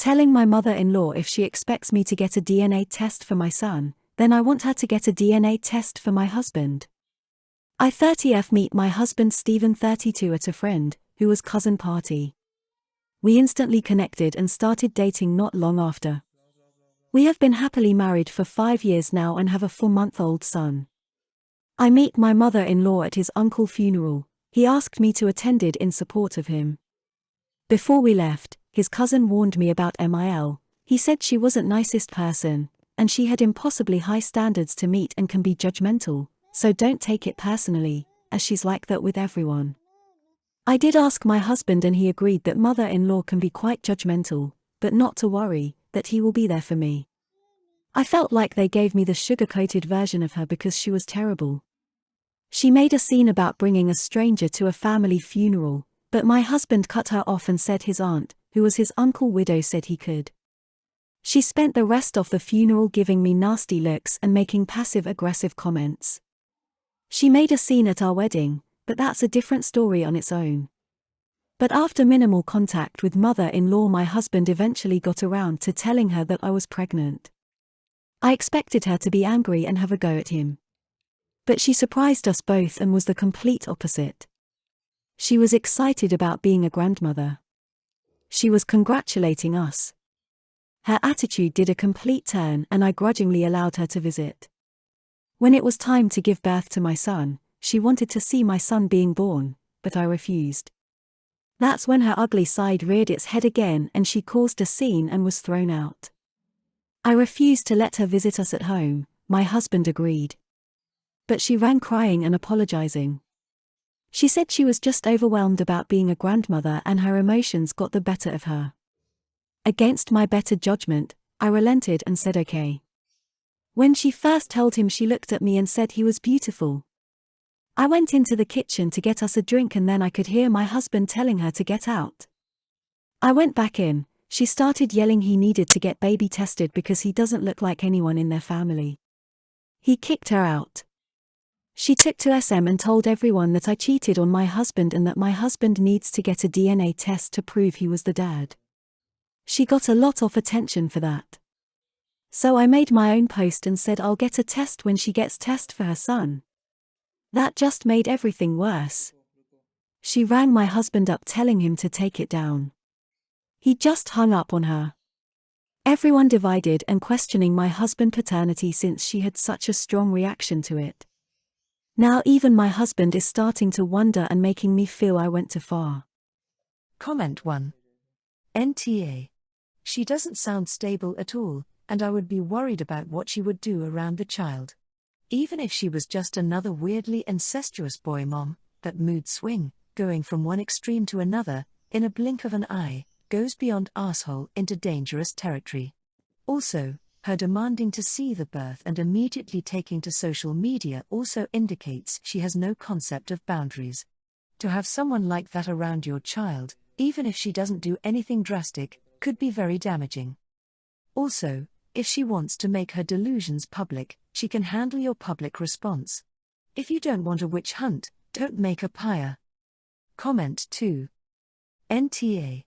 telling my mother-in-law if she expects me to get a DNA test for my son, then I want her to get a DNA test for my husband. I 30th meet my husband Stephen 32 at a friend, who was cousin party. We instantly connected and started dating not long after. We have been happily married for 5 years now and have a 4-month-old son. I meet my mother-in-law at his uncle's funeral. He asked me to attend it in support of him. Before we left, his cousin warned me about Mil. He said she wasn't nicest person, and she had impossibly high standards to meet and can be judgmental, so don't take it personally, as she's like that with everyone. I did ask my husband and he agreed that mother-in-law can be quite judgmental, but not to worry, that he will be there for me. I felt like they gave me the sugar-coated version of her because she was terrible. She made a scene about bringing a stranger to a family funeral, but my husband cut her off and said his aunt, who was his uncle's widow, said he could. She spent the rest of the funeral giving me nasty looks and making passive-aggressive comments. She made a scene at our wedding, but that's a different story on its own. But after minimal contact with mother-in-law, my husband eventually got around to telling her that I was pregnant. I expected her to be angry and have a go at him. But she surprised us both and was the complete opposite. She was excited about being a grandmother. She was congratulating us. Her attitude did a complete turn and I grudgingly allowed her to visit. When it was time to give birth to my son, she wanted to see my son being born, but I refused. That's when her ugly side reared its head again and she caused a scene and was thrown out. I refused to let her visit us at home. My husband agreed. But she ran crying and apologizing. She said she was just overwhelmed about being a grandmother and her emotions got the better of her. Against my better judgment, I relented and said okay. When she first told him, she looked at me and said he was beautiful. I went into the kitchen to get us a drink and then I could hear my husband telling her to get out. I went back in. She started yelling he needed to get baby tested because he doesn't look like anyone in their family. He kicked her out. She took to SM and told everyone that I cheated on my husband and that my husband needs to get a DNA test to prove he was the dad. She got a lot of attention for that. So I made my own post and said I'll get a test when she gets test for her son. That just made everything worse. She rang my husband up telling him to take it down. He just hung up on her. Everyone divided and questioning my husband's paternity since she had such a strong reaction to it. Now even my husband is starting to wonder and making me feel I went too far. Comment 1. NTA. She doesn't sound stable at all, and I would be worried about what she would do around the child. Even if she was just another weirdly incestuous boy mom, that mood swing, going from one extreme to another, in a blink of an eye, goes beyond arsehole into dangerous territory. Also, her demanding to see the birth and immediately taking to social media also indicates she has no concept of boundaries. To have someone like that around your child, even if she doesn't do anything drastic, could be very damaging. Also, if she wants to make her delusions public, she can handle your public response. If you don't want a witch hunt, don't make a pyre. Comment 2. NTA.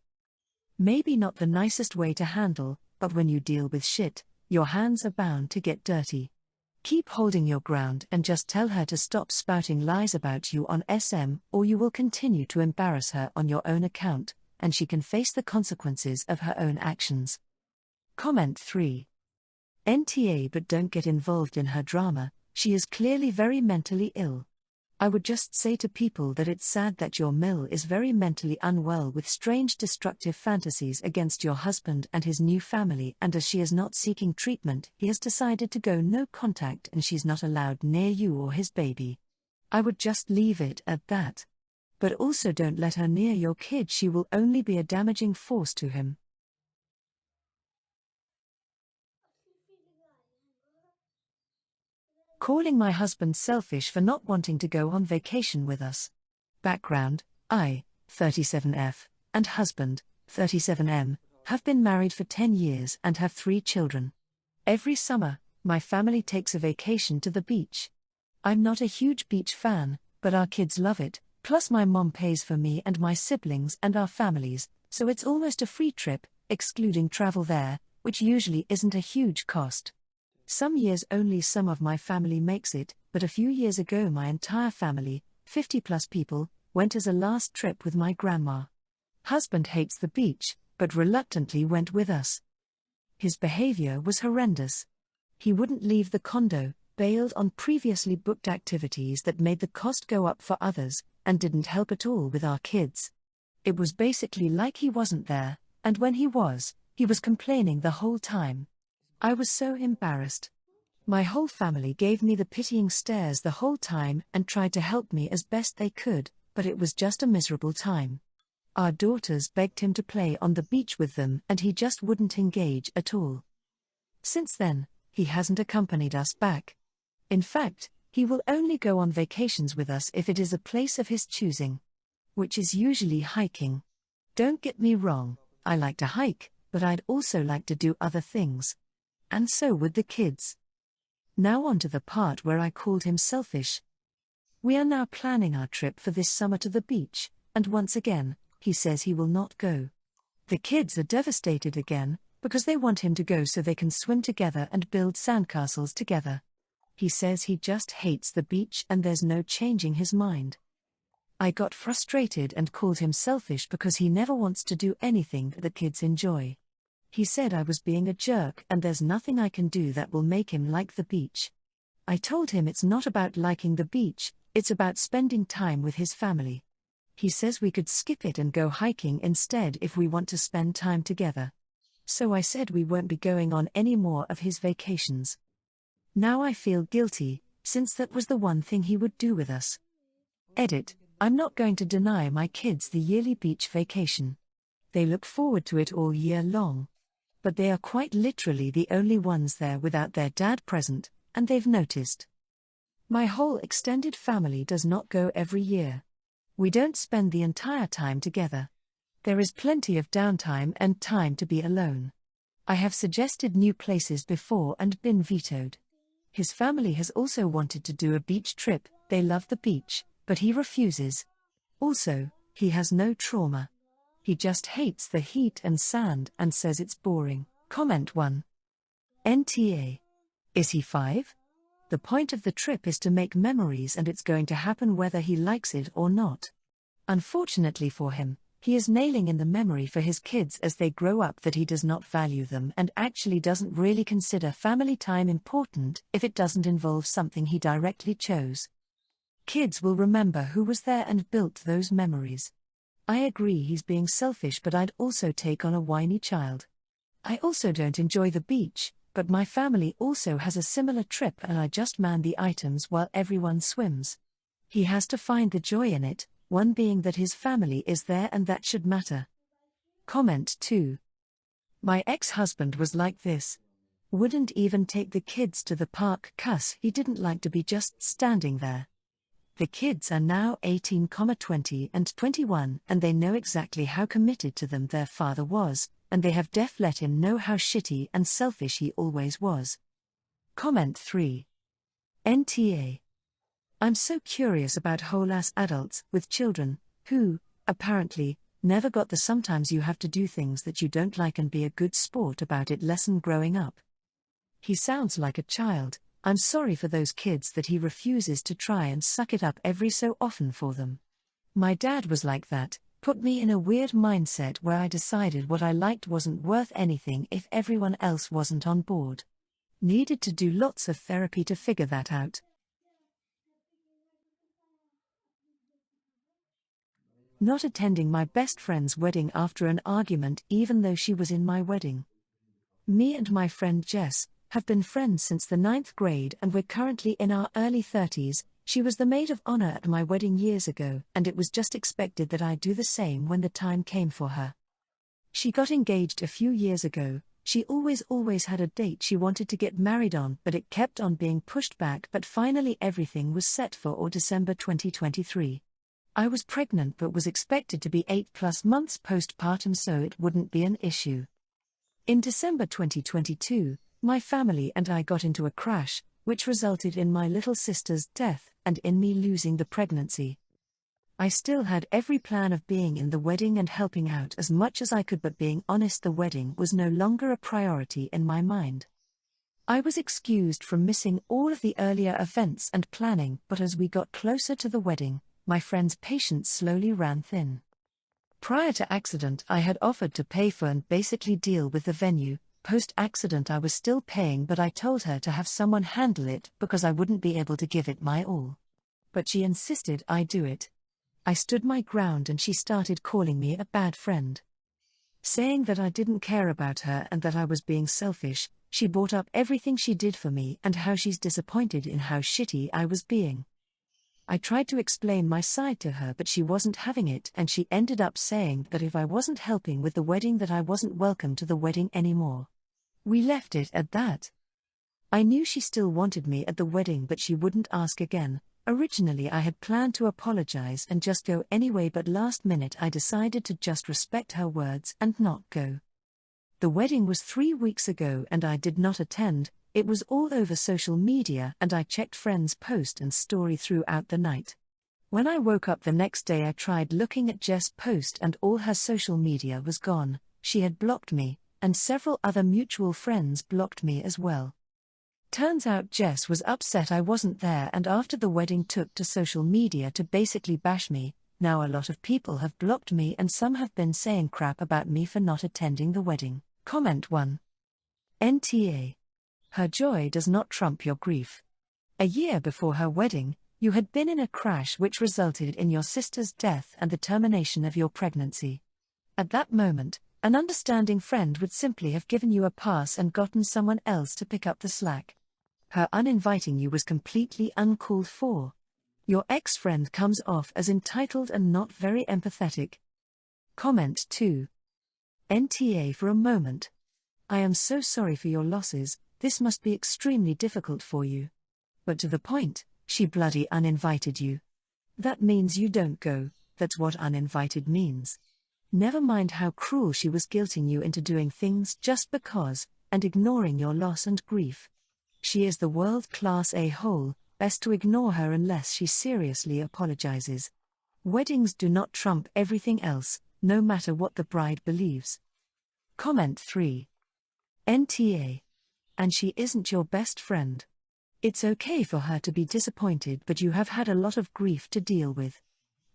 Maybe not the nicest way to handle, but when you deal with shit, your hands are bound to get dirty. Keep holding your ground and just tell her to stop spouting lies about you on SM, or you will continue to embarrass her on your own account, and she can face the consequences of her own actions. Comment 3. NTA. But don't get involved in her drama, she is clearly very mentally ill. I would just say to people that it's sad that your Mil is very mentally unwell with strange destructive fantasies against your husband and his new family, and as she is not seeking treatment, he has decided to go no contact and she's not allowed near you or his baby. I would just leave it at that. But also don't let her near your kid, she will only be a damaging force to him. Calling my husband selfish for not wanting to go on vacation with us. Background: I, 37F, and husband, 37M, have been married for 10 years and have 3 children. Every summer, my family takes a vacation to the beach. I'm not a huge beach fan, but our kids love it, plus my mom pays for me and my siblings and our families, so it's almost a free trip. excluding travel there, which usually isn't a huge cost. Some years only some of my family makes it, but a few years ago my entire family, 50 plus people, went as a last trip with my grandma. Husband hates the beach, but reluctantly went with us. His behavior was horrendous. He wouldn't leave the condo, bailed on previously booked activities that made the cost go up for others, and didn't help at all with our kids. It was basically like he wasn't there, and when he was complaining the whole time. I was so embarrassed. My whole family gave me the pitying stares the whole time and tried to help me as best they could, but it was just a miserable time. Our daughters begged him to play on the beach with them and he just wouldn't engage at all. Since then, he hasn't accompanied us back. In fact, he will only go on vacations with us if it is a place of his choosing, which is usually hiking. Don't get me wrong, I like to hike, but I'd also like to do other things. And so would the kids. Now on to the part where I called him selfish. We are now planning our trip for this summer to the beach, and once again, he says he will not go. The kids are devastated again, because they want him to go so they can swim together and build sandcastles together. He says he just hates the beach and there's no changing his mind. I got frustrated and called him selfish because he never wants to do anything that the kids enjoy. He said I was being a jerk and there's nothing I can do that will make him like the beach. I told him it's not about liking the beach, it's about spending time with his family. He says we could skip it and go hiking instead if we want to spend time together. So I said we won't be going on any more of his vacations. Now I feel guilty, since that was the one thing he would do with us. Edit: I'm not going to deny my kids the yearly beach vacation. They look forward to it all year long. But they are quite literally the only ones there without their dad present, and they've noticed. My whole extended family does not go every year. We don't spend the entire time together. There is plenty of downtime and time to be alone. I have suggested new places before and been vetoed. His family has also wanted to do a beach trip, they love the beach, but he refuses. Also, he has no trauma. He just hates the heat and sand and says it's boring. Comment 1. NTA. Is he 5? The point of the trip is to make memories and it's going to happen whether he likes it or not. Unfortunately for him, he is nailing in the memory for his kids as they grow up that he does not value them and actually doesn't really consider family time important if it doesn't involve something he directly chose. Kids will remember who was there and built those memories. I agree he's being selfish, but I'd also take on a whiny child. I also don't enjoy the beach, but my family also has a similar trip and I just man the items while everyone swims. He has to find the joy in it, one being that his family is there and that should matter. Comment 2. My ex-husband was like this. Wouldn't even take the kids to the park 'cause he didn't like to be just standing there. The kids are now 18, 20 and 21 and they know exactly how committed to them their father was, and they have let him know how shitty and selfish he always was. Comment 3. NTA. I'm so curious about whole-ass adults with children, who, apparently, never got the sometimes you have to do things that you don't like and be a good sport about it lesson growing up. He sounds like a child. I'm sorry for those kids that he refuses to try and suck it up every so often for them. My dad was like that, put me in a weird mindset where I decided what I liked wasn't worth anything if everyone else wasn't on board. Needed to do lots of therapy to figure that out. Not attending my best friend's wedding after an argument even though she was in my wedding. Me and my friend Jess have been friends since the 9th grade and we're currently in our early 30s. She was the maid of honor at my wedding years ago and it was just expected that I do the same when the time came for her. She got engaged a few years ago. She always had a date she wanted to get married on, but it kept on being pushed back, but finally everything was set for December 2023. I was pregnant but was expected to be 8+ months postpartum, so it wouldn't be an issue. In December 2022, my family and I got into a crash, which resulted in my little sister's death and in me losing the pregnancy. I still had every plan of being in the wedding and helping out as much as I could, but being honest, the wedding was no longer a priority in my mind. I was excused from missing all of the earlier events and planning, but as we got closer to the wedding, my friend's patience slowly ran thin. Prior to accident, I had offered to pay for and basically deal with the venue. Post-accident, I was still paying, but I told her to have someone handle it because I wouldn't be able to give it my all. But she insisted I do it. I stood my ground and she started calling me a bad friend. Saying that I didn't care about her and that I was being selfish. She brought up everything she did for me and how she's disappointed in how shitty I was being. I tried to explain my side to her, but she wasn't having it, and she ended up saying that if I wasn't helping with the wedding, that I wasn't welcome to the wedding anymore. We left it at that. I knew she still wanted me at the wedding, but she wouldn't ask again. Originally I had planned to apologize and just go anyway, but last minute I decided to just respect her words and not go. The wedding was 3 weeks ago and I did not attend. It was all over social media and I checked friends' post and story throughout the night. When I woke up the next day, I tried looking at Jess' post and all her social media was gone. She had blocked me, and several other mutual friends blocked me as well. Turns out Jess was upset I wasn't there, and after the wedding took to social media to basically bash me. Now a lot of people have blocked me and some have been saying crap about me for not attending the wedding. Comment 1. NTA. Her joy does not trump your grief. A year before her wedding, you had been in a crash which resulted in your sister's death and the termination of your pregnancy. At that moment, an understanding friend would simply have given you a pass and gotten someone else to pick up the slack. Her uninviting you was completely uncalled for. Your ex-friend comes off as entitled and not very empathetic. Comment 2. NTA. For a moment. I am so sorry for your losses, this must be extremely difficult for you. But to the point, she bloody uninvited you. That means you don't go, that's what uninvited means. Never mind how cruel she was guilting you into doing things just because, and ignoring your loss and grief. She is the world-class a-hole, best to ignore her unless she seriously apologizes. Weddings do not trump everything else, no matter what the bride believes. Comment 3. NTA. And she isn't your best friend. It's okay for her to be disappointed, but you have had a lot of grief to deal with.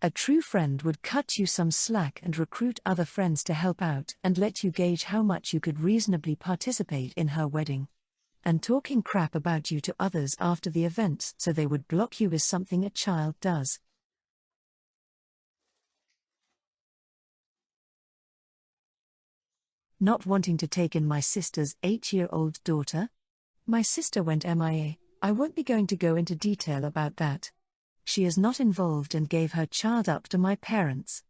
A true friend would cut you some slack and recruit other friends to help out and let you gauge how much you could reasonably participate in her wedding. And talking crap about you to others after the event so they would block you is something a child does. Not wanting to take in my sister's 8-year-old daughter? My sister went MIA. I won't be going to go into detail about that. She is not involved and gave her child up to my parents.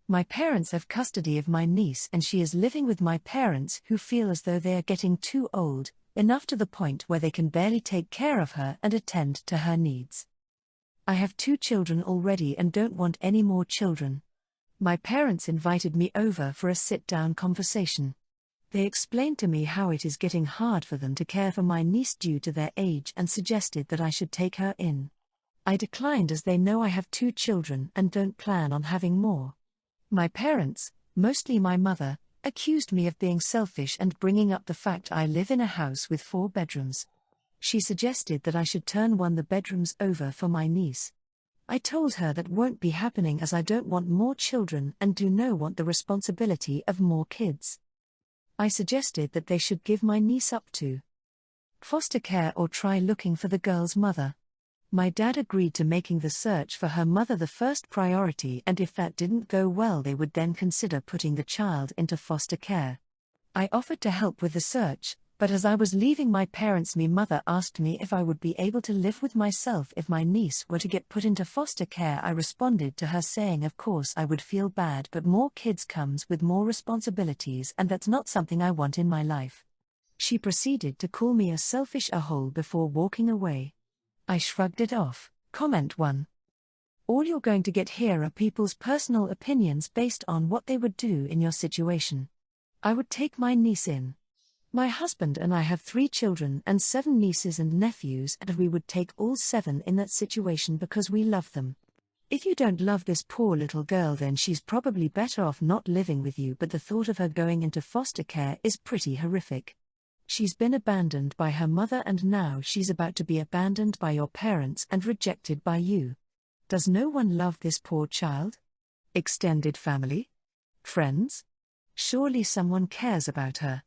My parents have custody of my niece and she is living with my parents, who feel as though they are getting too old, enough to the point where they can barely take care of her and attend to her needs. I have 2 children already and don't want any more children. My parents invited me over for a sit-down conversation. They explained to me how it is getting hard for them to care for my niece due to their age and suggested that I should take her in. I declined as they know I have 2 children and don't plan on having more. My parents, mostly my mother, accused me of being selfish and bringing up the fact I live in a house with 4 bedrooms. She suggested that I should turn one of the bedrooms over for my niece. I told her that won't be happening as I don't want more children and do not want the responsibility of more kids. I suggested that they should give my niece up to foster care or try looking for the girl's mother. My dad agreed to making the search for her mother the first priority, and if that didn't go well they would then consider putting the child into foster care. I offered to help with the search, but as I was leaving my parents, my mother asked me if I would be able to live with myself if my niece were to get put into foster care. I responded to her saying of course I would feel bad, but more kids comes with more responsibilities and that's not something I want in my life. She proceeded to call me a selfish a-hole before walking away. I shrugged it off. Comment 1. All you're going to get here are people's personal opinions based on what they would do in your situation. I would take my niece in. My husband and I have 3 children and 7 nieces and nephews, and we would take all 7 in that situation because we love them. If you don't love this poor little girl, then she's probably better off not living with you, but the thought of her going into foster care is pretty horrific. She's been abandoned by her mother and now she's about to be abandoned by your parents and rejected by you. Does no one love this poor child? Extended family? Friends? Surely someone cares about her.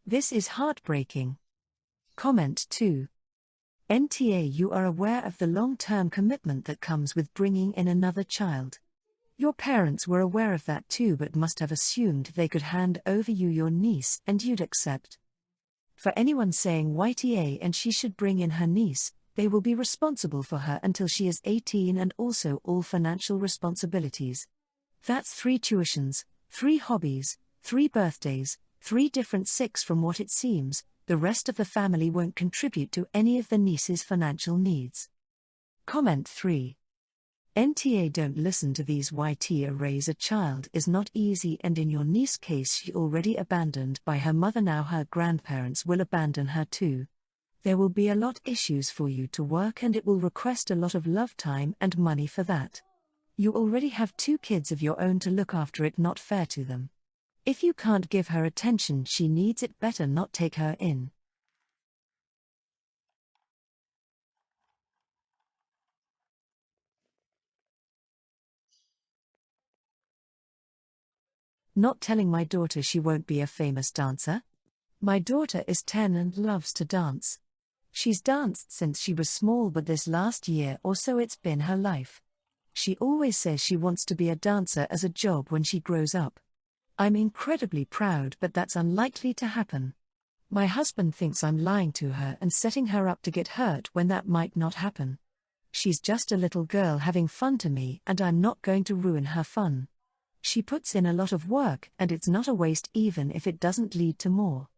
This is heartbreaking. Comment 2. NTA, you are aware of the long-term commitment that comes with bringing in another child. Your parents were aware of that too, but must have assumed they could hand over you your niece and you'd accept. For anyone saying YTA and she should bring in her niece, they will be responsible for her until she is 18 and also all financial responsibilities. That's 3 tuitions, 3 hobbies, 3 birthdays, 3 different sicks from what it seems. The rest of the family won't contribute to any of the niece's financial needs. Comment 3. NTA, don't listen to these YTA. Raise a child is not easy, and in your niece's case she already abandoned by her mother, now her grandparents will abandon her too. There will be a lot issues for you to work and it will request a lot of love, time and money for that. You already have 2 kids of your own to look after, it not fair to them. If you can't give her attention she needs, it better not take her in. Not telling my daughter she won't be a famous dancer? My daughter is 10 and loves to dance. She's danced since she was small, but this last year or so it's been her life. She always says she wants to be a dancer as a job when she grows up. I'm incredibly proud, but that's unlikely to happen. My husband thinks I'm lying to her and setting her up to get hurt when that might not happen. She's just a little girl having fun to me and I'm not going to ruin her fun. She puts in a lot of work and it's not a waste even if it doesn't lead to more.